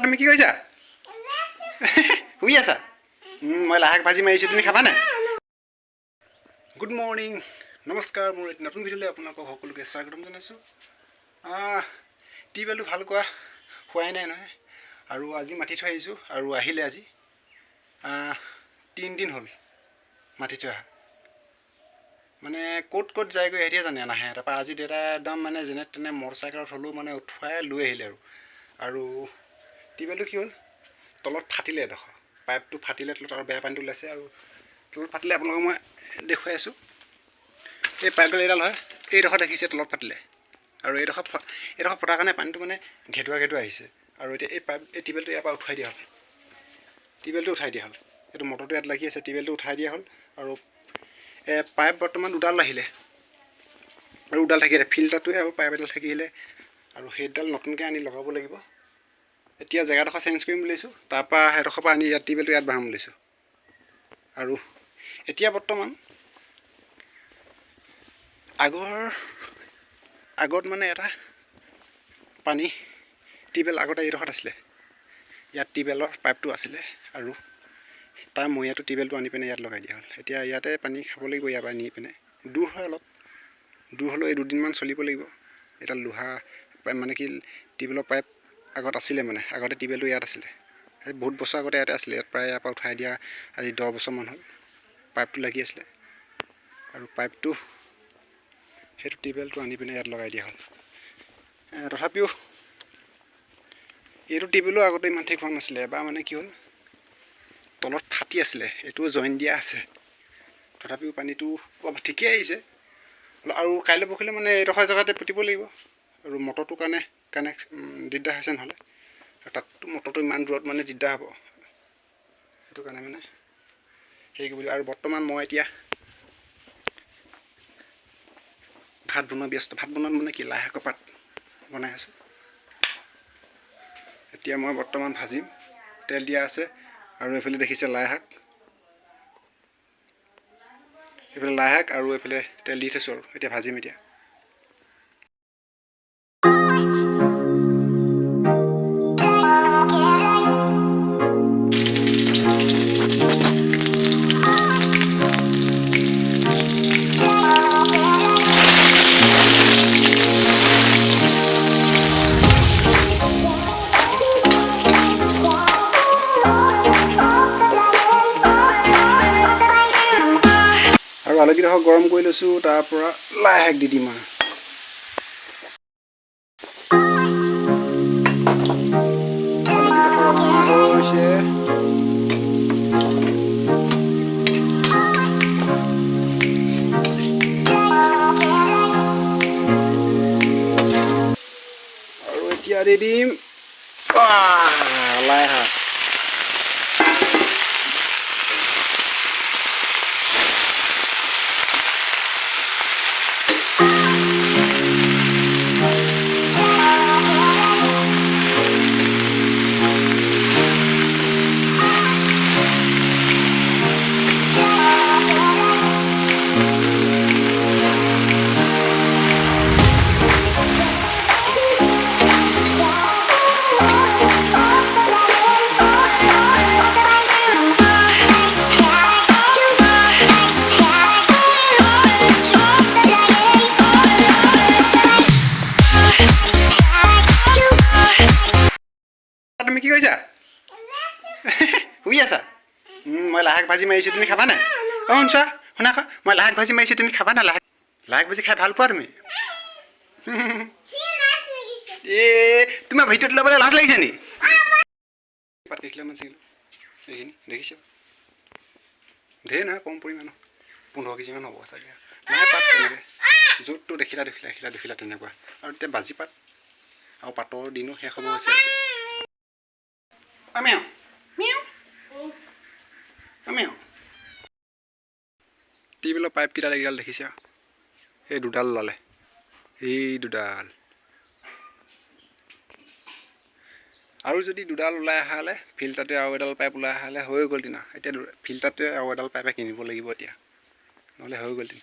তুমি কি কৰিছা? শুই আছা? মই লাহাক ভাজি মাৰিছোঁ, তুমি খাবা নাই? গুড মৰ্ণিং, নমস্কাৰ। মোৰ এটি নতুন ভিডিঅ'লৈ আপোনালোকক সকলোকে স্বাগতম জনাইছোঁ। টিউবৱেলটো ভাল কৰা হোৱাই নাই নহয়, আৰু আজি মাতি থৈ আহিছোঁ। আৰু আহিলে আজি 3 দিন হ'ল মাতি থৈ অহা। মানে ক'ত যায়গৈ এতিয়া জানে নাহে। তাৰপৰা আজি দেউতা একদম মানে যেনে তেনে মটৰচাইকেলত হ'লেও মানে উঠুৱাই লৈ আহিলে। আৰু টিউবৱেলটো কি হ'ল, তলত ফাটিলে এডোখৰ, পাইপটো ফাটিলে তলত, আৰু বেয়া পানীটো ওলাইছে। আৰু তলত ফাটিলে আপোনালোকক মই দেখুৱাই আছোঁ। এই পাইপডাল এইডাল হয়, এইডোখৰ দেখিছে তলত ফাটিলে, আৰু এইডোখৰ ফটাৰ কাৰণে পানীটো মানে ঘেটুৱা আহিছে। আৰু এতিয়া এই টিউবৱেলটো ইয়াৰ পৰা উঠাই দিয়া হ'ল। এইটো মটৰটো ইয়াত লাগি আছে, টিউবৱেলটো উঠাই দিয়া হ'ল। আৰু পাইপ বৰ্তমান দুডাল আহিলে, আৰু দুডাল থাকিলে, ফিল্টাৰটোৱে আৰু পাইপ এডাল থাকিলে, আৰু সেইডাল নতুনকৈ আনি লগাব লাগিব। এতিয়া জেগাডোখৰ চেঞ্জ কৰিম বুলি লৈছোঁ, তাৰপৰা সেইডোখৰ পৰা আনি ইয়াত টিউবৱেলটো ইয়াত বহাম বুলি লৈছোঁ। আৰু এতিয়া বৰ্তমান আগত মানে এটা পানী টিউবৱেল আগতে এইডোখৰত আছিলে, ইয়াত টিউবৱেলৰ পাইপটো আছিলে, আৰু তাৰ মৈয়াটো টিউবৱেলটো আনি পিনে ইয়াত লগাই দিয়া হ'ল। এতিয়া ইয়াতে পানী খাব লাগিব, ইয়াৰ পৰা নি পিনে। দূৰ হয় অলপ, দূৰ হ'লেও এই 2 দিনমান চলিব লাগিব। এটা লোহা মানে কি, টিউবৱেলৰ পাইপ আগত আছিলে, মানে আগতে টিউবৱেলটো ইয়াত আছিলে, সেই বহুত বছৰ আগতে ইয়াতে আছিলে। ইয়াত প্ৰায় ইয়াৰ পৰা উঠাই দিয়া আজি 10 বছৰমান হ'ল। পাইপটো লাগি আছিলে, আৰু পাইপটো সেইটো টিউবৱেলটো আনি পিনে ইয়াত লগাই দিয়া হ'ল। তথাপিও এইটো টিউবৱেলো আগতে ইমান ঠিক হোৱা নাছিলে। এবাৰ মানে কি হ'ল, তলত ফাটি আছিলে, এইটোও জইন দিয়া আছে। তথাপিও পানীটো ঠিকেই আহিছে। আৰু কাইলৈ পৰহিলৈ মানে এইডোখৰ জেগাতে পুতিব লাগিব। আৰু মটৰটোৰ কাৰণে দিগদাৰ হৈছে নহ'লে, আৰু তাততো মটৰটো ইমান দূৰত মানে দিগদাৰ হ'ব। সেইটো কাৰণে মানে হেৰি কৰিব লাগিব। আৰু বৰ্তমান মই এতিয়া ভাত বনোৱা ব্যস্ত। ভাত বনোৱাত মানে কি, লাই শাকৰ পাত বনাই আছোঁ। এতিয়া মই বৰ্তমান ভাজিম, তেল দিয়া আছে। আৰু এইফালে দেখিছে লাই শাক, আৰু এইফালে তেল দি থৈছোঁ, আৰু এতিয়া ভাজিম। এতিয়া আলুকেইডোখৰ গৰম কৰি লৈছোঁ, তাৰ পৰা লাই শাক দি দিম। আৰু এতিয়া দি দিম লাই শাক। তুমি কি কৰিছা? শুই আছা? মই লাহাক ভাজি মাৰিছোঁ, তুমি খাবা নাই? শুনা খা, মই লাহাক ভাজি মাৰিছোঁ, তুমি খাবা নাই? লাহাক ভাজি খাই ভাল পোৱা তুমি? তোমাৰ ভিতৰত ল'বলৈ লাজ লাগিছে নি? পাত দেখিলে মানে এইখিনি দেখিছে, ধেৰ নহয়, কম পৰিমাণৰ, 15 কেজিমান হ'ব চাগে। নাই পাত তেনেকৈ য'তটো দেখিলা তেনেকুৱা। আৰু এতিয়া বাজি পাত আৰু পাতৰ দিনো শেষ হ'ব হৈছে। টিউবৱেলৰ পাইপকেইডাল এইকেইডাল দেখিছে, এই দুডাল ওলালে, এই দুডাল। আৰু যদি দুডাল ওলাই অহা হ'লে, ফিল্টাৰটোৱে আৰু এডাল পাইপ ওলাই অহা হ'লে হৈ গ'ল দিনা। এতিয়া ফিল্টাৰটোৱে আৰু এডাল পাইপে কিনিব লাগিব এতিয়া, নহ'লে হৈ গ'ল দিন।